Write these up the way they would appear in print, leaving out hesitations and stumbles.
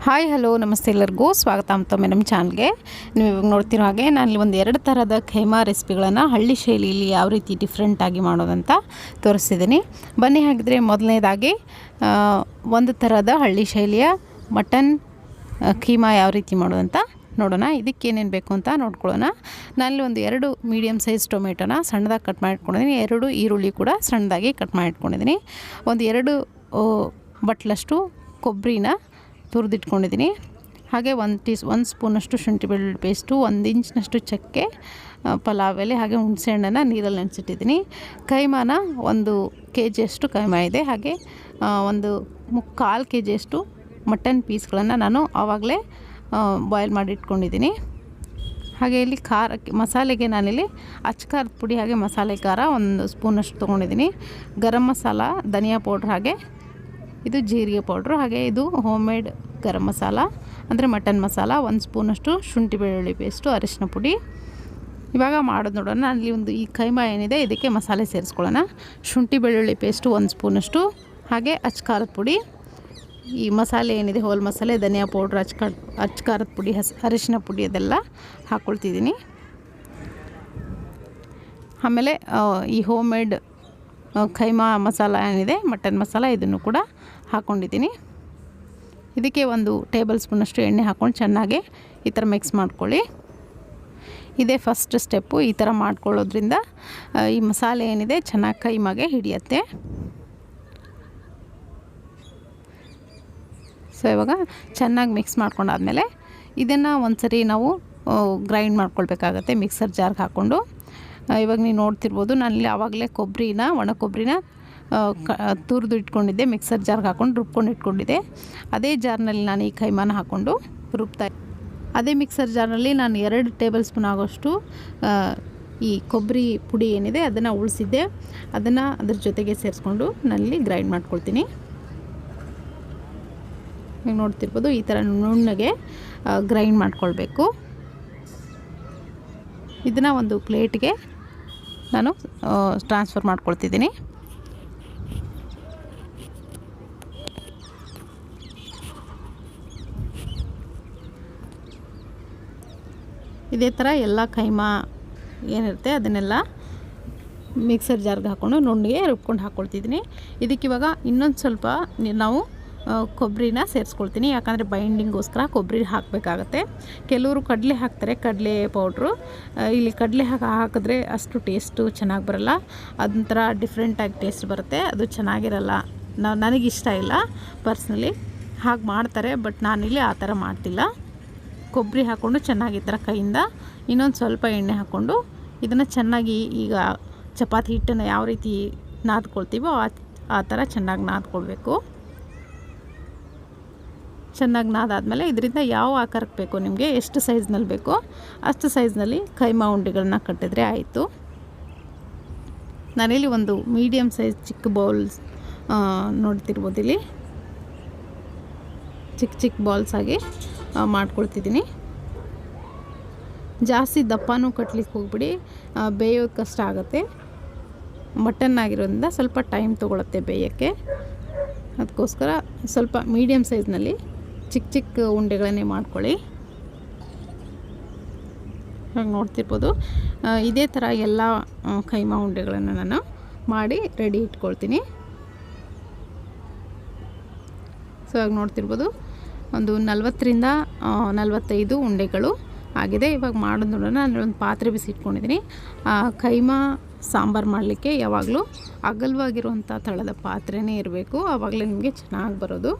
Hi hello ನಮಸ್ತೆ ಎಲ್ಲರಿಗೂ ಸ್ವಾಗತ ಮತ್ತೊಮ್ಮೆ ನಮ್ಮ ಚಾನಲ್ಗೆ. ನೀವು ಇವಾಗ ನೋಡ್ತಿರೋ ಹಾಗೆ ನಾನು ಒಂದು 2 ಥರದ ಖೈಮಾ ರೆಸಿಪಿಗಳನ್ನು ಹಳ್ಳಿ ಶೈಲಿಯಲ್ಲಿ ಯಾವ ರೀತಿ ಡಿಫ್ರೆಂಟಾಗಿ ಮಾಡೋದಂತ ತೋರಿಸ್ತಿದ್ದೀನಿ. ಬನ್ನಿ ಹಾಗಿದ್ರೆ ಮೊದಲನೇದಾಗಿ ಒಂದು ಥರದ ಹಳ್ಳಿ ಶೈಲಿಯ ಮಟನ್ ಕೀಮಾ ಯಾವ ರೀತಿ ಮಾಡೋದಂತ ನೋಡೋಣ. ಇದಕ್ಕೇನೇನು ಬೇಕು ಅಂತ ನೋಡ್ಕೊಳ್ಳೋಣ. ನಾನಲ್ಲಿ ಒಂದು 2 ಮೀಡಿಯಮ್ ಸೈಜ್ ಟೊಮೆಟೊನ ಸಣ್ಣದಾಗಿ ಕಟ್ ಮಾಡಿ ಇಟ್ಕೊಂಡಿದ್ದೀನಿ. 2 ಈರುಳ್ಳಿ ಕೂಡ ಸಣ್ಣದಾಗಿ ಕಟ್ ಮಾಡಿ ಇಟ್ಕೊಂಡಿದ್ದೀನಿ. ಒಂದು 2 ಬಟ್ಲಷ್ಟು ಕೊಬ್ಬರಿನ ತುರಿದಿಟ್ಕೊಂಡಿದ್ದೀನಿ. ಹಾಗೆ 1 ಸ್ಪೂನಷ್ಟು ಶುಂಠಿ ಬೆಳ್ಳುಳ್ಳಿ ಪೇಸ್ಟು, 1 ಇಂಚಿನಷ್ಟು ಚಕ್ಕೆ, ಪಲಾವ್ ಎಲೆ, ಹಾಗೆ ಹುಣಸೆಹಣ್ಣನ್ನು ನೀರಲ್ಲಿ ನೆನೆಸಿಟ್ಟಿದ್ದೀನಿ. ಕೈಮಾನ 1 kgಯಷ್ಟು ಕೈಮಾ ಇದೆ. ಹಾಗೆ ಒಂದು 1/4 kgಯಷ್ಟು ಮಟನ್ ಪೀಸ್ಗಳನ್ನು ನಾನು ಆವಾಗಲೇ ಬಾಯ್ಲ್ ಮಾಡಿ ಇಟ್ಕೊಂಡಿದ್ದೀನಿ. ಹಾಗೆ ಇಲ್ಲಿ ಮಸಾಲೆಗೆ ನಾನಿಲ್ಲಿ ಅಚ್ಕಾರದ ಪುಡಿ ಹಾಗೆ ಮಸಾಲೆ ಖಾರ 1 ಸ್ಪೂನಷ್ಟು ತೊಗೊಂಡಿದ್ದೀನಿ. ಗರಂ ಮಸಾಲ, ಧನಿಯಾ ಪೌಡ್ರ್, ಹಾಗೆ ಇದು ಜೀರಿಗೆ ಪೌಡ್ರು, ಹಾಗೆ ಇದು ಹೋಮ್ ಮೇಡ್ ಗರಂ ಮಸಾಲ ಅಂದರೆ ಮಟನ್ ಮಸಾಲ, 1 ಸ್ಪೂನಷ್ಟು ಶುಂಠಿ ಬೆಳ್ಳುಳ್ಳಿ ಪೇಸ್ಟು, ಅರಿಶಿನ ಪುಡಿ. ಇವಾಗ ಮಾಡೋದು ನೋಡೋಣ. ನಾನಲ್ಲಿ ಈ ಕೈಮಾ ಏನಿದೆ ಇದಕ್ಕೆ ಮಸಾಲೆ ಸೇರಿಸ್ಕೊಳ್ಳೋಣ. ಶುಂಠಿ ಬೆಳ್ಳುಳ್ಳಿ ಪೇಸ್ಟು 1 ಸ್ಪೂನಷ್ಟು, ಹಾಗೆ ಅಚ್ಕಾರದ ಪುಡಿ, ಈ ಮಸಾಲೆ ಏನಿದೆ ಹೋಲ್ ಮಸಾಲೆ, ಧನಿಯಾ ಪೌಡ್ರ್, ಅಚ್ಕಾರದ ಪುಡಿ, ಅರಿಶಿನ ಪುಡಿ ಅದೆಲ್ಲ ಹಾಕ್ಕೊಳ್ತಿದ್ದೀನಿ. ಆಮೇಲೆ ಈ ಹೋಮ್ ಮೇಡ್ ಕೈಮಾ ಮಸಾಲ ಏನಿದೆ ಮಟನ್ ಮಸಾಲ ಇದನ್ನು ಕೂಡ ಹಾಕ್ಕೊಂಡಿದ್ದೀನಿ. ಇದಕ್ಕೆ 1 ಟೇಬಲ್ ಸ್ಪೂನಷ್ಟು ಎಣ್ಣೆ ಹಾಕ್ಕೊಂಡು ಚೆನ್ನಾಗಿ ಈ ಥರ ಮಿಕ್ಸ್ ಮಾಡ್ಕೊಳ್ಳಿ. ಇದೇ ಫಸ್ಟ್ ಸ್ಟೆಪ್ಪು. ಈ ಥರ ಮಾಡ್ಕೊಳ್ಳೋದ್ರಿಂದ ಈ ಮಸಾಲೆ ಏನಿದೆ ಚೆನ್ನಾಗಿ ಕೈಮಾಗೆ ಹಿಡಿಯುತ್ತೆ. ಸೊ ಇವಾಗ ಚೆನ್ನಾಗಿ ಮಿಕ್ಸ್ ಮಾಡ್ಕೊಂಡಾದಮೇಲೆ ಇದನ್ನು ಒಂದು ಸರಿ ನಾವು ಗ್ರೈಂಡ್ ಮಾಡ್ಕೊಳ್ಬೇಕಾಗತ್ತೆ ಮಿಕ್ಸರ್ ಜಾರ್ಗೆ ಹಾಕ್ಕೊಂಡು. ಇವಾಗ ನೀವು ನೋಡ್ತಿರ್ಬೋದು, ನಾನಿಲ್ಲಿ ಆವಾಗಲೇ ಒಣ ಕೊಬ್ಬರಿನ ತುರಿದು ಇಟ್ಕೊಂಡಿದ್ದೆ, ಮಿಕ್ಸರ್ ಜಾರ್ಗೆ ಹಾಕ್ಕೊಂಡು ರುಬ್ಕೊಂಡು ಇಟ್ಕೊಂಡಿದ್ದೆ. ಅದೇ ಜಾರ್ನಲ್ಲಿ ನಾನು ಈ ಕೈಮಾನ ಹಾಕ್ಕೊಂಡು ಅದೇ ಮಿಕ್ಸರ್ ಜಾರ್ನಲ್ಲಿ ನಾನು 2 ಟೇಬಲ್ ಸ್ಪೂನ್ ಆಗೋಷ್ಟು ಈ ಕೊಬ್ಬರಿ ಪುಡಿ ಏನಿದೆ ಅದನ್ನು ಉಳಿಸಿದ್ದೆ. ಅದನ್ನು ಅದ್ರ ಜೊತೆಗೆ ಸೇರಿಸ್ಕೊಂಡು ನಾನಿಲ್ಲಿ ಗ್ರೈಂಡ್ ಮಾಡ್ಕೊಳ್ತೀನಿ. ನೀವು ನೋಡ್ತಿರ್ಬೋದು, ಈ ಥರ ನುಣ್ಣಗೆ ಗ್ರೈಂಡ್ ಮಾಡ್ಕೊಳ್ಬೇಕು. ಇದನ್ನು ಒಂದು ಪ್ಲೇಟ್ಗೆ ನಾನು ಟ್ರಾನ್ಸ್ಫರ್ ಮಾಡ್ಕೊಳ್ತಿದ್ದೀನಿ. ಇದೇ ಥರ ಎಲ್ಲ ಕೈಮಾ ಏನಿರುತ್ತೆ ಅದನ್ನೆಲ್ಲ ಮಿಕ್ಸರ್ ಜಾರ್ಗೆ ಹಾಕ್ಕೊಂಡು ನುಣ್ಣಗೆ ರುಬ್ಕೊಂಡು ಹಾಕ್ಕೊಳ್ತಿದ್ದೀನಿ. ಇದಕ್ಕಿವಾಗ ಇನ್ನೊಂದು ಸ್ವಲ್ಪ ನಾವು ಕೊಬ್ಬರಿನ ಸೇರಿಸ್ಕೊಳ್ತೀನಿ. ಯಾಕಂದರೆ ಬೈಂಡಿಂಗೋಸ್ಕರ ಕೊಬ್ಬರಿ ಹಾಕಬೇಕಾಗತ್ತೆ. ಕೆಲವರು ಕಡಲೆ ಹಾಕ್ತಾರೆ, ಕಡಲೆ ಪೌಡ್ರು. ಇಲ್ಲಿ ಕಡಲೆ ಹಾಕಿದ್ರೆ ಅಷ್ಟು ಟೇಸ್ಟು ಚೆನ್ನಾಗಿ ಬರೋಲ್ಲ. ಅದೊಂಥರ ಡಿಫ್ರೆಂಟಾಗಿ ಟೇಸ್ಟ್ ಬರುತ್ತೆ, ಅದು ಚೆನ್ನಾಗಿರಲ್ಲ. ನನಗಿಷ್ಟ ಇಲ್ಲ ಪರ್ಸ್ನಲಿ. ಹಾಗೆ ಮಾಡ್ತಾರೆ, ಬಟ್ ನಾನಿಲ್ಲಿ ಆ ಥರ ಮಾಡ್ತಿಲ್ಲ. ಕೊಬ್ಬರಿ ಹಾಕ್ಕೊಂಡು ಚೆನ್ನಾಗಿ ಈ ಥರ ಕೈಯಿಂದ ಇನ್ನೊಂದು ಸ್ವಲ್ಪ ಎಣ್ಣೆ ಹಾಕ್ಕೊಂಡು ಇದನ್ನು ಚೆನ್ನಾಗಿ, ಈಗ ಚಪಾತಿ ಹಿಟ್ಟನ್ನು ಯಾವ ರೀತಿ ನಾದ್ಕೊಳ್ತೀವೋ ಆ ಥರ ಚೆನ್ನಾಗಿ ನಾದ್ಕೊಳ್ಬೇಕು. ಚೆನ್ನಾಗಿ ನಾದಾದಮೇಲೆ ಇದರಿಂದ ಯಾವ ಆಕಾರಕ್ಕೆ ಬೇಕು ನಿಮಗೆ, ಎಷ್ಟು ಸೈಜ್ನಲ್ಲಿ ಬೇಕೋ ಅಷ್ಟು ಸೈಜ್ನಲ್ಲಿ ಕೈಮಾ ಉಂಡೆಗಳನ್ನ ಕಟ್ಟಿದ್ರೆ ಆಯಿತು. ನಾನಿಲ್ಲಿ ಒಂದು ಮೀಡಿಯಮ್ ಸೈಜ್ ಚಿಕ್ಕ ಬೌಲ್ಸ್ ನೋಡ್ತಿರ್ಬೋದು, ಇಲ್ಲಿ ಚಿಕ್ಕ ಬಾಲ್ಸ್ ಆಗಿ ಮಾಡ್ಕೊಳ್ತಿದ್ದೀನಿ. ಜಾಸ್ತಿ ದಪ್ಪನೂ ಕಟ್ಲಿಕ್ಕೆ ಹೋಗ್ಬಿಡಿ, ಬೇಯೋದು ಕಷ್ಟ ಆಗುತ್ತೆ. ಮಟನ್ ಆಗಿರೋದ್ರಿಂದ ಸ್ವಲ್ಪ ಟೈಮ್ ತೊಗೊಳುತ್ತೆ ಬೇಯೋಕ್ಕೆ. ಅದಕ್ಕೋಸ್ಕರ ಸ್ವಲ್ಪ ಮೀಡಿಯಮ್ ಸೈಜ್ನಲ್ಲಿ ಚಿಕ್ಕ ಉಂಡೆಗಳನ್ನೇ ಮಾಡ್ಕೊಳ್ಳಿ. ಹಾಗೆ ನೋಡ್ತಿರ್ಬೋದು, ಇದೇ ಥರ ಎಲ್ಲ ಕೈಮಾ ಉಂಡೆಗಳನ್ನು ನಾನು ಮಾಡಿ ರೆಡಿ ಇಟ್ಕೊಳ್ತೀನಿ. ಸೊ ಹಾಗೆ ನೋಡ್ತಿರ್ಬೋದು, ಒಂದು 40ರಿಂದ 45 ಉಂಡೆಗಳು ಆಗಿದೆ. ಇವಾಗ ಮಾಡೋದು ನೋಡೋಣ. ನಾನು ಒಂದು ಪಾತ್ರೆ ಬಿಸಿ ಇಟ್ಕೊಂಡಿದ್ದೀನಿ. ಕೈಮಾ ಸಾಂಬಾರು ಮಾಡಲಿಕ್ಕೆ ಯಾವಾಗಲೂ ಅಗಲವಾಗಿರುವಂಥ ತಳದ ಪಾತ್ರೆನೇ ಇರಬೇಕು, ಆವಾಗಲೇ ನಿಮಗೆ ಚೆನ್ನಾಗಿ ಬರೋದು.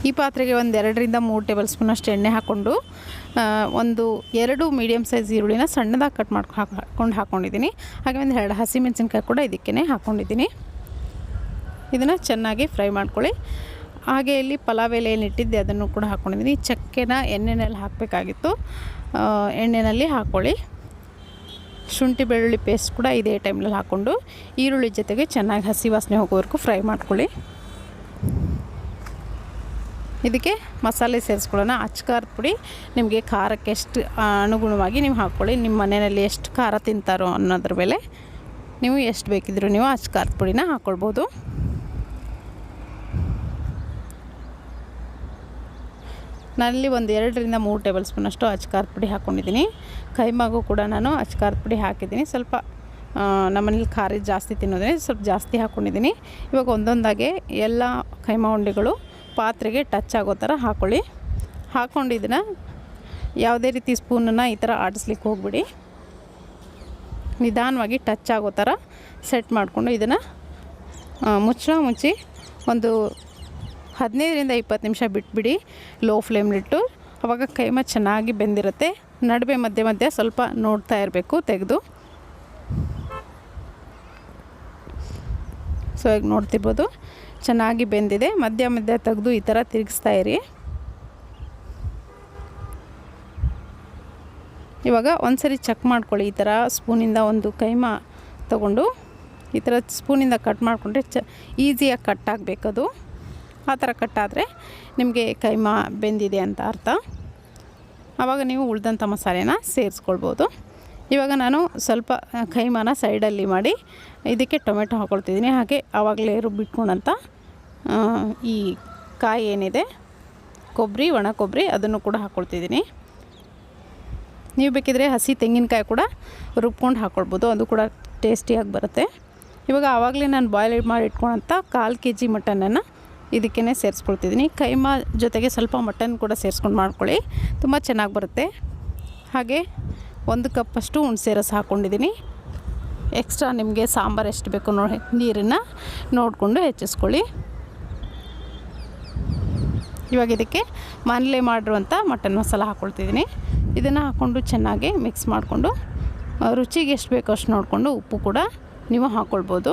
ಈ ಪಾತ್ರೆಗೆ ಒಂದು 2ರಿಂದ 3 ಟೇಬಲ್ ಸ್ಪೂನಷ್ಟು ಎಣ್ಣೆ ಹಾಕ್ಕೊಂಡು ಒಂದು 2 ಮೀಡಿಯಮ್ ಸೈಜ್ ಈರುಳ್ಳಿನ ಸಣ್ಣದಾಗಿ ಕಟ್ ಹಾಕ್ಕೊಂಡಿದ್ದೀನಿ. ಹಾಗೆ ಒಂದು 2 ಹಸಿಮೆಣಸಿನ್ಕಾಯಿ ಕೂಡ ಇದಕ್ಕೇ ಹಾಕ್ಕೊಂಡಿದ್ದೀನಿ. ಇದನ್ನು ಚೆನ್ನಾಗಿ ಫ್ರೈ ಮಾಡ್ಕೊಳ್ಳಿ. ಹಾಗೆ ಇಲ್ಲಿ ಪಲಾವ್ ಎಲೆ ಏನಿಟ್ಟಿದ್ದೆ ಅದನ್ನು ಕೂಡ ಹಾಕ್ಕೊಂಡಿದ್ದೀನಿ. ಚಕ್ಕೆನ ಎಣ್ಣೆಯಲ್ಲಿ ಹಾಕಬೇಕಾಗಿತ್ತು, ಎಣ್ಣೆಯಲ್ಲಿ ಹಾಕ್ಕೊಳ್ಳಿ. ಶುಂಠಿ ಬೆಳ್ಳುಳ್ಳಿ ಪೇಸ್ಟ್ ಕೂಡ ಇದೇ ಟೈಮ್ನಲ್ಲಿ ಹಾಕ್ಕೊಂಡು ಈರುಳ್ಳಿ ಜೊತೆಗೆ ಚೆನ್ನಾಗಿ ಹಸಿ ವಾಸನೆ ಹೋಗೋವರೆಗೂ ಫ್ರೈ ಮಾಡ್ಕೊಳ್ಳಿ. ಇದಕ್ಕೆ ಮಸಾಲೆ ಸೇರಿಸ್ಕೊಳ್ಳೋಣ. ಅಚ್ಕಾರದ ಪುಡಿ ನಿಮಗೆ ಖಾರಕ್ಕೆ ಎಷ್ಟು ಅನುಗುಣವಾಗಿ ನೀವು ಹಾಕ್ಕೊಳ್ಳಿ. ನಿಮ್ಮ ಮನೆಯಲ್ಲಿ ಎಷ್ಟು ಖಾರ ತಿಂತಾರೋ ಅನ್ನೋದ್ರ ಮೇಲೆ ನೀವು ಎಷ್ಟು ಬೇಕಿದ್ರೂ ನೀವು ಅಚ್ಕಾರದ ಪುಡಿನ ಹಾಕ್ಕೊಳ್ಬೋದು. ನಾನಿಲ್ಲಿ ಒಂದು 2ರಿಂದ 3 ಟೇಬಲ್ ಸ್ಪೂನಷ್ಟು ಅಚ್ಕಾರದ ಪುಡಿ ಹಾಕ್ಕೊಂಡಿದ್ದೀನಿ. ಕೈಮಾಗೂ ಕೂಡ ನಾನು ಅಚ್ಕಾರದ ಪುಡಿ ಹಾಕಿದ್ದೀನಿ. ಸ್ವಲ್ಪ ನಮ್ಮನೇಲಿ ಖಾರ ಜಾಸ್ತಿ ತಿನ್ನೋದ್ರಿಂದ ಸ್ವಲ್ಪ ಜಾಸ್ತಿ ಹಾಕ್ಕೊಂಡಿದ್ದೀನಿ. ಇವಾಗ ಒಂದೊಂದಾಗೆ ಎಲ್ಲ ಕೈಮಾ ಉಂಡೆಗಳು ಪಾತ್ರೆಗೆ ಟಚ್ ಆಗೋ ಥರ ಹಾಕ್ಕೊಳ್ಳಿ. ಹಾಕ್ಕೊಂಡು ಇದನ್ನು ಯಾವುದೇ ರೀತಿ ಸ್ಪೂನನ್ನು ಈ ಥರ ಆಡಿಸ್ಲಿಕ್ಕೆ ಹೋಗ್ಬಿಡಿ. ನಿಧಾನವಾಗಿ ಟಚ್ ಆಗೋ ಥರ ಸೆಟ್ ಮಾಡಿಕೊಂಡು ಇದನ್ನು ಮುಚ್ಚಿ ಒಂದು 15ರಿಂದ 20 ನಿಮಿಷ ಬಿಟ್ಬಿಡಿ ಲೋ ಫ್ಲೇಮ್ಲಿಟ್ಟು. ಆವಾಗ ಕೈಮಾ ಚೆನ್ನಾಗಿ ಬೆಂದಿರುತ್ತೆ. ನಡುವೆ ಮಧ್ಯೆ ಮಧ್ಯೆ ಸ್ವಲ್ಪ ನೋಡ್ತಾ ಇರಬೇಕು ತೆಗೆದು. ಸೊ ಈಗ ನೋಡ್ತಿರ್ಬೋದು ಚೆನ್ನಾಗಿ ಬೆಂದಿದೆ. ಮಧ್ಯ ಮಧ್ಯೆ ತೆಗೆದು ಈ ಥರ ತಿರುಗಿಸ್ತಾ ಇರಿ. ಇವಾಗ ಒಂದ್ಸರಿ ಚೆಕ್ ಮಾಡ್ಕೊಳ್ಳಿ. ಈ ಥರ ಸ್ಪೂನಿಂದ ಒಂದು ಕೈಮಾ ತಗೊಂಡು ಈ ಥರ ಸ್ಪೂನಿಂದ ಕಟ್ ಮಾಡಿಕೊಂಡ್ರೆ ಈಸಿಯಾಗಿ ಕಟ್ ಆಗಬೇಕದು. ಆ ಥರ ಕಟ್ಟಾದರೆ ನಿಮಗೆ ಕೈಮಾ ಬೆಂದಿದೆ ಅಂತ ಅರ್ಥ. ಆವಾಗ ನೀವು ಉಳಿದಂಥ ಮಸಾಲೆನ ಸೇರಿಸ್ಕೊಳ್ಬೋದು. ಇವಾಗ ನಾನು ಸ್ವಲ್ಪ ಕೈಮಾನ ಸೈಡಲ್ಲಿ ಮಾಡಿ ಇದಕ್ಕೆ ಟೊಮೆಟೊ ಹಾಕ್ಕೊಳ್ತಿದ್ದೀನಿ. ಹಾಗೆ ಆವಾಗಲೇ ರುಬ್ಬಿಟ್ಕೊಂಡಂಥ ಈ ಕಾಯಿ ಏನಿದೆ ಕೊಬ್ಬರಿ, ಒಣ ಕೊಬ್ಬರಿ, ಅದನ್ನು ಕೂಡ ಹಾಕ್ಕೊಳ್ತಿದ್ದೀನಿ. ನೀವು ಬೇಕಿದ್ರೆ ಹಸಿ ತೆಂಗಿನಕಾಯಿ ಕೂಡ ರುಬ್ಕೊಂಡು ಹಾಕ್ಕೊಳ್ಬೋದು, ಅದು ಕೂಡ ಟೇಸ್ಟಿಯಾಗಿ ಬರುತ್ತೆ. ಇವಾಗ ಆವಾಗಲೇ ನಾನು ಬಾಯ್ಲ್ ಮಾಡಿ ಇಟ್ಕೊಂಡಂಥ 1/4 kg ಮಟನನ್ನು ಇದಕ್ಕೇ ಸೇರಿಸ್ಕೊಳ್ತಿದ್ದೀನಿ. ಕೈಮಾ ಜೊತೆಗೆ ಸ್ವಲ್ಪ ಮಟನ್ ಕೂಡ ಸೇರಿಸ್ಕೊಂಡು ಮಾಡ್ಕೊಳ್ಳಿ, ತುಂಬ ಚೆನ್ನಾಗಿ ಬರುತ್ತೆ. ಹಾಗೆ 1 ಕಪ್ಪಷ್ಟು ಹುಣಸೆ ರಸ ಹಾಕ್ಕೊಂಡಿದ್ದೀನಿ. ಎಕ್ಸ್ಟ್ರಾ ನಿಮಗೆ ಸಾಂಬಾರು ಎಷ್ಟು ಬೇಕೋ ನೋಡಿ ನೀರನ್ನು ನೋಡಿಕೊಂಡು ಹೆಚ್ಚಿಸ್ಕೊಳ್ಳಿ. ಇವಾಗ ಇದಕ್ಕೆ ಮನೇಲೇ ಮಾಡಿರುವಂಥ ಮಟನ್ ಮಸಾಲ ಹಾಕ್ಕೊಳ್ತಿದ್ದೀನಿ. ಇದನ್ನು ಹಾಕ್ಕೊಂಡು ಚೆನ್ನಾಗಿ ಮಿಕ್ಸ್ ಮಾಡಿಕೊಂಡು ರುಚಿಗೆ ಎಷ್ಟು ಬೇಕೋ ಅಷ್ಟು ನೋಡಿಕೊಂಡು ಉಪ್ಪು ಕೂಡ ನೀವು ಹಾಕ್ಕೊಳ್ಬೋದು.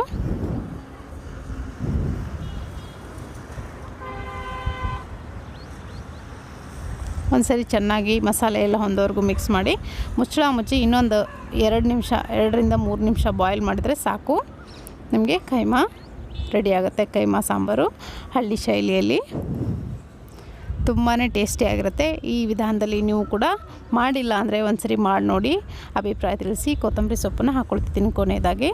ಒಂದ್ಸರಿ ಚೆನ್ನಾಗಿ ಮಸಾಲೆ ಎಲ್ಲ ಹೊಂದೋವರೆಗೂ ಮಿಕ್ಸ್ ಮಾಡಿ ಮುಚ್ಚಿ ಇನ್ನೊಂದು 2ರಿಂದ 3 ನಿಮಿಷ ಬಾಯ್ಲ್ ಮಾಡಿದರೆ ಸಾಕು. ನಿಮಗೆ ಕೈಮಾ ರೆಡಿ ಆಗುತ್ತೆ. ಕೈಮಾ ಸಾಂಬಾರು ಹಳ್ಳಿ ಶೈಲಿಯಲ್ಲಿ ತುಂಬಾ ಟೇಸ್ಟಿಯಾಗಿರುತ್ತೆ. ಈ ವಿಧಾನದಲ್ಲಿ ನೀವು ಕೂಡ ಮಾಡಿಲ್ಲ ಅಂದರೆ ಒಂದ್ಸರಿ ಮಾಡಿ ನೋಡಿ, ಅಭಿಪ್ರಾಯ ತಿಳಿಸಿ. ಕೊತ್ತಂಬರಿ ಸೊಪ್ಪನ್ನು ಹಾಕ್ಕೊಳ್ತಿದ್ದೀನಿ ಕೊನೆಯದಾಗಿ.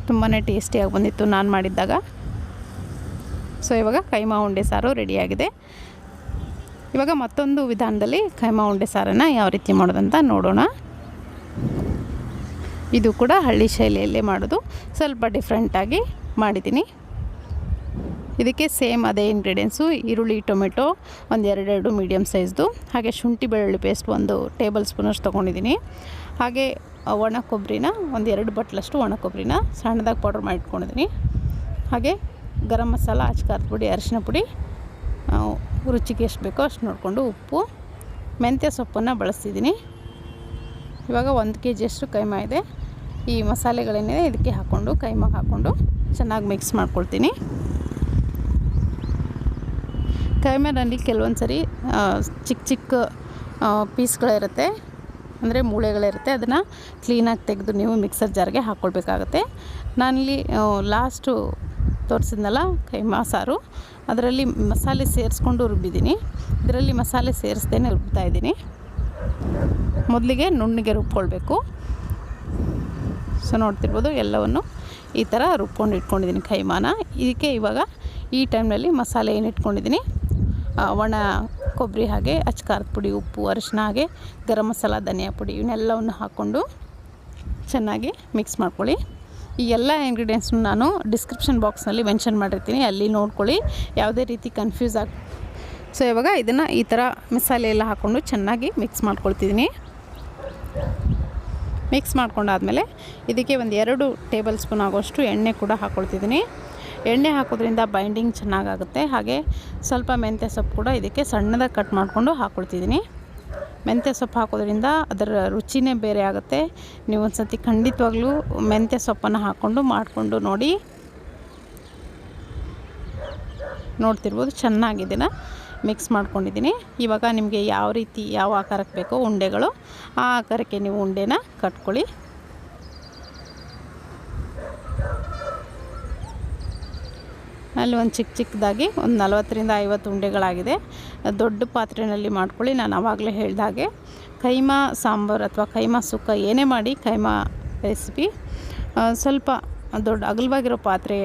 ತುಂಬಾ ಟೇಸ್ಟಿಯಾಗಿ ಬಂದಿತ್ತು ನಾನು ಮಾಡಿದ್ದಾಗ. ಸೊ ಇವಾಗ ಕೈಮಾ ಉಂಡೆ ಸಾರು ರೆಡಿಯಾಗಿದೆ. ಇವಾಗ ಮತ್ತೊಂದು ವಿಧಾನದಲ್ಲಿ ಕೈಮಾ ಉಂಡೆ ಸಾರನ್ನು ಯಾವ ರೀತಿ ಮಾಡೋದಂತ ನೋಡೋಣ. ಇದು ಕೂಡ ಹಳ್ಳಿ ಶೈಲಿಯಲ್ಲೇ ಮಾಡೋದು, ಸ್ವಲ್ಪ ಡಿಫ್ರೆಂಟಾಗಿ ಮಾಡಿದ್ದೀನಿ. ಇದಕ್ಕೆ ಸೇಮ್ ಅದೇ ಇಂಗ್ರೀಡಿಯೆಂಟ್ಸು, ಈರುಳ್ಳಿ, ಟೊಮೆಟೊ ಒಂದು 2 ಮೀಡಿಯಮ್ ಸೈಜ್ದು, ಹಾಗೆ ಶುಂಠಿ ಬೆಳ್ಳುಳ್ಳಿ ಪೇಸ್ಟ್ 1 ಟೇಬಲ್ ಸ್ಪೂನಷ್ಟು ತೊಗೊಂಡಿದ್ದೀನಿ. ಹಾಗೆ ಒಣ ಕೊಬ್ಬರಿನ ಒಂದು 2 ಬಟ್ಲಷ್ಟು ಒಣ ಕೊಬ್ಬರಿನ ಸಣ್ಣದಾಗಿ ಪೌಡರ್ ಮಾಡಿ ಇಟ್ಕೊಂಡಿದ್ದೀನಿ. ಹಾಗೆ ಗರಂ ಮಸಾಲ, ಅಚ್ಕಾರದ ಪುಡಿ, ಅರಿಶಿನ ಪುಡಿ, ರುಚಿಗೆ ಎಷ್ಟು ಬೇಕೋ ಅಷ್ಟು ನೋಡಿಕೊಂಡು ಉಪ್ಪು, ಮೆಂತ್ಯ ಸೊಪ್ಪನ್ನು ಬಳಸ್ತಿದ್ದೀನಿ. ಇವಾಗ 1 kg ಅಷ್ಟು ಕೈಮಾ ಇದೆ. ಈ ಮಸಾಲೆಗಳೇನಿದೆ ಇದಕ್ಕೆ ಹಾಕ್ಕೊಂಡು ಕೈಮಾಗೆ ಹಾಕ್ಕೊಂಡು ಚೆನ್ನಾಗಿ ಮಿಕ್ಸ್ ಮಾಡ್ಕೊಳ್ತೀನಿ. ಕೈಮಾನಲ್ಲಿ ಕೆಲವೊಂದು ಸರಿ ಚಿಕ್ಕ ಪೀಸ್ಗಳಿರುತ್ತೆ, ಅಂದರೆ ಮೂಳೆಗಳಿರುತ್ತೆ. ಅದನ್ನು ಕ್ಲೀನಾಗಿ ತೆಗೆದು ನೀವು ಮಿಕ್ಸರ್ ಜಾರ್ಗೆ ಹಾಕ್ಕೊಳ್ಬೇಕಾಗತ್ತೆ. ನಾನಿಲ್ಲಿ ಲಾಸ್ಟು ತೋರಿಸಿದ್ನಲ್ಲ ಕೈಮಾ ಸಾರು, ಅದರಲ್ಲಿ ಮಸಾಲೆ ಸೇರಿಸ್ಕೊಂಡು ರುಬ್ಬಿದ್ದೀನಿ. ಇದರಲ್ಲಿ ಮಸಾಲೆ ಸೇರಿಸ್ದೇನೆ ರುಬ್ತಾ ಇದ್ದೀನಿ. ಮೊದಲಿಗೆ ನುಣ್ಣಗೆ ರುಬ್ಕೊಳ್ಬೇಕು. ಸೊ ನೋಡ್ತಿರ್ಬೋದು ಎಲ್ಲವನ್ನು ಈ ಥರ ರುಬ್ಕೊಂಡು ಇಟ್ಕೊಂಡಿದ್ದೀನಿ ಕೈಮಾನ. ಇದಕ್ಕೆ ಇವಾಗ ಈ ಟೈಮ್ನಲ್ಲಿ ಮಸಾಲೆ ಏನು ಇಟ್ಕೊಂಡಿದ್ದೀನಿ, ಒಣ ಕೊಬ್ಬರಿ, ಹಾಗೆ ಅಚ್ಕಾರದ ಪುಡಿ, ಉಪ್ಪು, ಅರಿಶಿನ, ಹಾಗೆ ಗರಂ ಮಸಾಲ, ಧನಿಯಾ ಪುಡಿ, ಇವನ್ನೆಲ್ಲವನ್ನು ಹಾಕ್ಕೊಂಡು ಚೆನ್ನಾಗಿ ಮಿಕ್ಸ್ ಮಾಡ್ಕೊಳ್ಳಿ. ಈ ಎಲ್ಲ ಇಂಗ್ರೀಡಿಯೆಂಟ್ಸ್ನು ನಾನು ಡಿಸ್ಕ್ರಿಪ್ಷನ್ ಬಾಕ್ಸ್ನಲ್ಲಿ ಮೆನ್ಷನ್ ಮಾಡಿರ್ತೀನಿ, ಅಲ್ಲಿ ನೋಡ್ಕೊಳ್ಳಿ, ಯಾವುದೇ ರೀತಿ ಕನ್ಫ್ಯೂಸ್ ಆಗಿ. ಸೊ ಇವಾಗ ಇದನ್ನು ಈ ಥರ ಮಸಾಲೆ ಎಲ್ಲ ಹಾಕ್ಕೊಂಡು ಚೆನ್ನಾಗಿ ಮಿಕ್ಸ್ ಮಾಡ್ಕೊಳ್ತಿದ್ದೀನಿ. ಮಿಕ್ಸ್ ಮಾಡ್ಕೊಂಡಾದಮೇಲೆ ಇದಕ್ಕೆ ಒಂದು 2 ಟೇಬಲ್ ಸ್ಪೂನ್ ಆಗೋಷ್ಟು ಎಣ್ಣೆ ಕೂಡ ಹಾಕ್ಕೊಳ್ತಿದ್ದೀನಿ. ಎಣ್ಣೆ ಹಾಕೋದ್ರಿಂದ ಬೈಂಡಿಂಗ್ ಚೆನ್ನಾಗಾಗುತ್ತೆ. ಹಾಗೆ ಸ್ವಲ್ಪ ಮೆಂತ್ಯ ಸೊಪ್ಪು ಕೂಡ ಇದಕ್ಕೆ ಸಣ್ಣದಾಗಿ ಕಟ್ ಮಾಡಿಕೊಂಡು ಹಾಕ್ಕೊಳ್ತಿದ್ದೀನಿ. ಮೆಂತ್ಯ ಸೊಪ್ಪು ಹಾಕೋದ್ರಿಂದ ಅದರ ರುಚಿನೇ ಬೇರೆ ಆಗುತ್ತೆ. ನೀವು ಒಂದು ಸತಿ ಖಂಡಿತವಾಗ್ಲೂ ಮೆಂತ್ಯ ಸೊಪ್ಪನ್ನು ಹಾಕ್ಕೊಂಡು ಮಾಡಿಕೊಂಡು ನೋಡಿ. ನೋಡ್ತಿರ್ಬೋದು ಚೆನ್ನಾಗಿದ್ದೀನ ಮಿಕ್ಸ್ ಮಾಡ್ಕೊಂಡಿದ್ದೀನಿ. ಇವಾಗ ನಿಮಗೆ ಯಾವ ರೀತಿ ಯಾವ ಆಕಾರಕ್ಕೆ ಬೇಕೋ ಉಂಡೆಗಳು, ಆ ಆಕಾರಕ್ಕೆ ನೀವು ಉಂಡೆನ ಕಟ್ಕೊಳ್ಳಿ. ಅಲ್ಲಿ ಒಂದು ಚಿಕ್ಕದಾಗಿ ಒಂದು 40ರಿಂದ 50 ಉಂಡೆಗಳಾಗಿದೆ. ದೊಡ್ಡ ಪಾತ್ರೆಯಲ್ಲಿ ಮಾಡ್ಕೊಳ್ಳಿ. ನಾನು ಆವಾಗಲೇ ಹೇಳಿದಾಗೆ ಕೈಮಾ ಸಾಂಬಾರು ಅಥವಾ ಕೈಮಾ ಸುಕ್ಕ ಏನೇ ಮಾಡಿ, ಕೈಮಾ ರೆಸಿಪಿ ಸ್ವಲ್ಪ ದೊಡ್ಡ ಅಗಲವಾಗಿರೋ ಪಾತ್ರೆ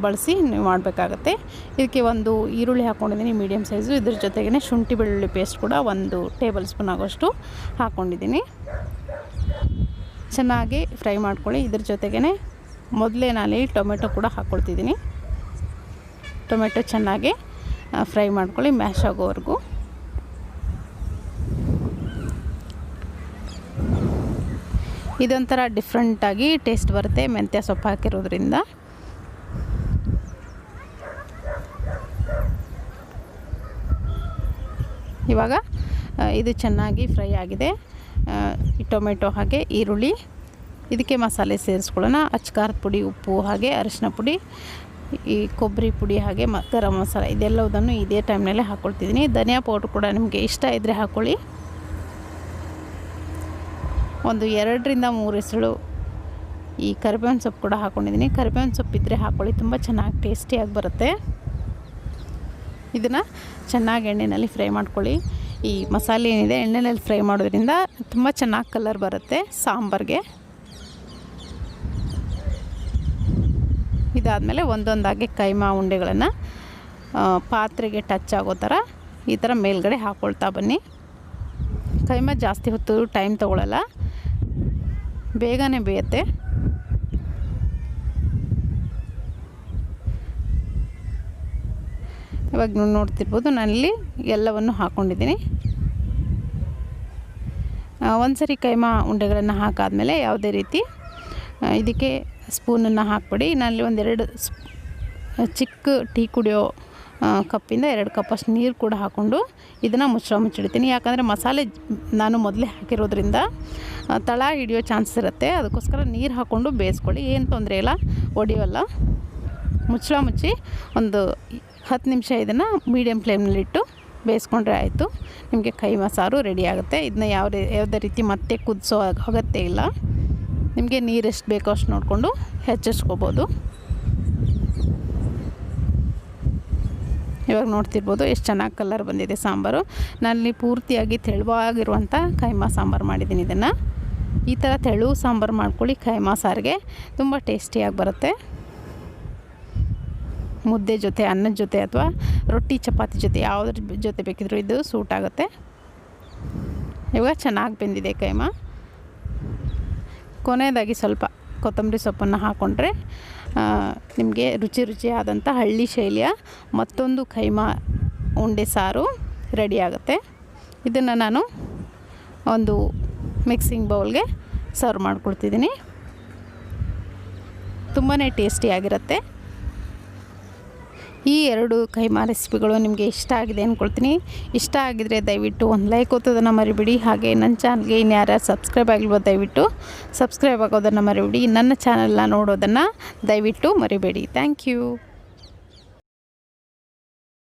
ಬಳಸಿ ನೀವು ಮಾಡಬೇಕಾಗತ್ತೆ. ಇದಕ್ಕೆ ಒಂದು ಈರುಳ್ಳಿ ಹಾಕ್ಕೊಂಡಿದ್ದೀನಿ ಮೀಡಿಯಮ್ ಸೈಜು. ಇದ್ರ ಜೊತೆಗೇ ಶುಂಠಿ ಬೆಳ್ಳುಳ್ಳಿ ಪೇಸ್ಟ್ ಕೂಡ 1 ಟೇಬಲ್ ಸ್ಪೂನ್ ಆಗೋಷ್ಟು ಹಾಕ್ಕೊಂಡಿದ್ದೀನಿ. ಚೆನ್ನಾಗಿ ಫ್ರೈ ಮಾಡ್ಕೊಳ್ಳಿ. ಇದ್ರ ಜೊತೆಗೇ ಮೊದಲೇ ನಾನಿಲ್ಲಿ ಟೊಮೆಟೊ ಕೂಡ ಹಾಕ್ಕೊಳ್ತಿದ್ದೀನಿ. ಟೊಮೆಟೊ ಚೆನ್ನಾಗಿ ಫ್ರೈ ಮಾಡ್ಕೊಳ್ಳಿ ಮ್ಯಾಶ್ ಆಗೋವರೆಗೂ. ಇದೊಂಥರ ಡಿಫ್ರೆಂಟಾಗಿ ಟೇಸ್ಟ್ ಬರುತ್ತೆ ಮೆಂತ್ಯ ಸೊಪ್ಪು ಹಾಕಿರೋದ್ರಿಂದ. ಇವಾಗ ಇದು ಚೆನ್ನಾಗಿ ಫ್ರೈ ಆಗಿದೆ. ಈ ಟೊಮೆಟೊ ಹಾಗೆ ಈರುಳ್ಳಿ, ಇದಕ್ಕೆ ಮಸಾಲೆ ಸೇರಿಸ್ಕೊಳ್ಳೋಣ. ಅಚ್ಕಾರದ ಪುಡಿ, ಉಪ್ಪು ಹಾಗೆ ಅರಿಶಿನ ಪುಡಿ, ಈ ಕೊಬ್ಬರಿ ಪುಡಿ ಹಾಗೆ ಗರಂ ಮಸಾಲೆ ಇದೆಲ್ಲವುದನ್ನು ಇದೇ ಟೈಮ್ನಲ್ಲೇ ಹಾಕ್ಕೊಳ್ತಿದ್ದೀನಿ. ಧನಿಯಾ ಪೌಡ್ರ್ ಕೂಡ ನಿಮಗೆ ಇಷ್ಟ ಇದ್ದರೆ ಹಾಕ್ಕೊಳ್ಳಿ. ಒಂದು 2ರಿಂದ 3 ಎಸಳು ಈ ಕರಿಬೇವಿನ ಸೊಪ್ಪು ಕೂಡ ಹಾಕ್ಕೊಂಡಿದ್ದೀನಿ. ಕರಿಬೇವಿನ ಸೊಪ್ಪು ಇದ್ದರೆ ಹಾಕ್ಕೊಳ್ಳಿ, ತುಂಬ ಚೆನ್ನಾಗಿ ಟೇಸ್ಟಿಯಾಗಿ ಬರುತ್ತೆ. ಇದನ್ನು ಚೆನ್ನಾಗಿ ಎಣ್ಣೆಯಲ್ಲಿ ಫ್ರೈ ಮಾಡ್ಕೊಳ್ಳಿ. ಈ ಮಸಾಲೆ ಏನಿದೆ ಎಣ್ಣೆಯಲ್ಲಿ ಫ್ರೈ ಮಾಡೋದ್ರಿಂದ ತುಂಬ ಚೆನ್ನಾಗಿ ಕಲರ್ ಬರುತ್ತೆ ಸಾಂಬಾರಿಗೆ. ಇದಾದಮೇಲೆ ಒಂದೊಂದಾಗಿ ಕೈಮಾ ಉಂಡೆಗಳನ್ನು ಪಾತ್ರೆಗೆ ಟಚ್ ಆಗೋ ಥರ ಈ ಥರ ಮೇಲ್ಗಡೆ ಹಾಕ್ಕೊಳ್ತಾ ಬನ್ನಿ. ಕೈಮಾ ಜಾಸ್ತಿ ಹೊತ್ತು ಟೈಮ್ ತೊಗೊಳ್ಳಲ್ಲ, ಬೇಗನೆ ಬೇಯುತ್ತೆ. ಇವಾಗ ನೀವು ನೋಡ್ತಿರ್ಬೋದು ನಾನಿಲ್ಲಿ ಎಲ್ಲವನ್ನು ಹಾಕ್ಕೊಂಡಿದ್ದೀನಿ. ಒಂದು ಸರಿ ಕೈಮಾ ಉಂಡೆಗಳನ್ನು ಹಾಕಾದ್ಮೇಲೆ ಯಾವುದೇ ರೀತಿ ಇದಕ್ಕೆ ಸ್ಪೂನನ್ನು ಹಾಕ್ಬಿಡಿ. ನಾನಲ್ಲಿ 2 ಚಿಕ್ಕ ಟೀ ಕುಡಿಯೋ ಕಪ್ಪಿಂದ 2 ಕಪ್ಪಷ್ಟು ನೀರು ಕೂಡ ಹಾಕ್ಕೊಂಡು ಇದನ್ನು ಮುಚ್ಚಿಡ್ತೀನಿ. ಯಾಕಂದರೆ ಮಸಾಲೆ ನಾನು ಮೊದಲೇ ಹಾಕಿರೋದ್ರಿಂದ ತಳ ಹಿಡಿಯೋ ಚಾನ್ಸಸ್ ಇರುತ್ತೆ. ಅದಕ್ಕೋಸ್ಕರ ನೀರು ಹಾಕ್ಕೊಂಡು ಬೇಯಿಸ್ಕೊಳ್ಳಿ, ಏನು ತೊಂದರೆ ಇಲ್ಲ, ಒಡೆಯೋಲ್ಲ. ಮುಚ್ಚಿ ಒಂದು 10 ನಿಮಿಷ ಇದನ್ನು ಮೀಡಿಯಮ್ ಫ್ಲೇಮ್ನಲ್ಲಿಟ್ಟು ಬೇಯಿಸ್ಕೊಂಡ್ರೆ ಆಯಿತು. ನಿಮಗೆ ಕೈಮಾ ಸಾರು ರೆಡಿ ಆಗುತ್ತೆ. ಇದನ್ನ ಯಾವುದೇ ರೀತಿ ಮತ್ತೆ ಕುದಿಸೋ ಅಗತ್ಯ ಇಲ್ಲ. ನಿಮಗೆ ನೀರು ಎಷ್ಟು ಬೇಕೋ ಅಷ್ಟು ನೋಡಿಕೊಂಡು ಹೆಚ್ಚಿಸ್ಕೋಬೋದು. ಇವಾಗ ನೋಡ್ತಿರ್ಬೋದು ಎಷ್ಟು ಚೆನ್ನಾಗಿ ಕಲರ್ ಬಂದಿದೆ ಸಾಂಬಾರು. ನಾನಿಲ್ಲಿ ಪೂರ್ತಿಯಾಗಿ ತೆಳುವಾಗಿರುವಂಥ ಕೈಮಾ ಸಾಂಬಾರು ಮಾಡಿದ್ದೀನಿ. ಇದನ್ನು ಈ ಥರ ತೆಳು ಸಾಂಬಾರು ಮಾಡ್ಕೊಳ್ಳಿ. ಕೈಮಾ ಸಾರಿಗೆ ತುಂಬ ಟೇಸ್ಟಿಯಾಗಿ ಬರುತ್ತೆ. ಮುದ್ದೆ ಜೊತೆ, ಅನ್ನದ ಜೊತೆ ಅಥವಾ ರೊಟ್ಟಿ ಚಪಾತಿ ಜೊತೆ ಯಾವುದ್ರ ಜೊತೆ ಬೇಕಿದ್ರೂ ಇದು ಸೂಟ್ ಆಗುತ್ತೆ. ಇವಾಗ ಚೆನ್ನಾಗಿ ಬೆಂದಿದೆ ಕೈಮಾ. ಕೊನೆಯದಾಗಿ ಸ್ವಲ್ಪ ಕೊತ್ತಂಬರಿ ಸೊಪ್ಪನ್ನು ಹಾಕ್ಕೊಂಡ್ರೆ ನಿಮಗೆ ರುಚಿಯಾದಂಥ ಹಳ್ಳಿ ಶೈಲಿಯ ಮತ್ತೊಂದು ಕೈಮಾ ಉಂಡೆ ಸಾರು ರೆಡಿ ಆಗುತ್ತೆ. ಇದನ್ನು ನಾನು ಒಂದು ಮಿಕ್ಸಿಂಗ್ ಬೌಲ್ಗೆ ಸರ್ವ್ ಮಾಡ್ಕೊಳ್ತಿದ್ದೀನಿ. ತುಂಬಾ ಟೇಸ್ಟಿಯಾಗಿರುತ್ತೆ. ಈ 2 ಕೈಮಾ ರೆಸಿಪಿಗಳು ನಿಮಗೆ ಇಷ್ಟ ಆಗಿದೆ ಅಂದ್ಕೊಳ್ತೀನಿ. ಇಷ್ಟ ಆಗಿದರೆ ದಯವಿಟ್ಟು ಒಂದು ಲೈಕ್ ಒತ್ತೋದನ್ನು ಮರಿಬೇಡಿ. ಹಾಗೆ ನನ್ನ ಚಾನಲ್ಗೆ ಇನ್ಯಾರು ಸಬ್ಸ್ಕ್ರೈಬ್ ಆಗಿಲ್ವೋ ದಯವಿಟ್ಟು ಸಬ್ಸ್ಕ್ರೈಬ್ ಆಗೋದನ್ನು ಮರಿಬೇಡಿ. ನನ್ನ ಚಾನಲ್ನ ನೋಡೋದನ್ನು ದಯವಿಟ್ಟು ಮರಿಬೇಡಿ. Thank you.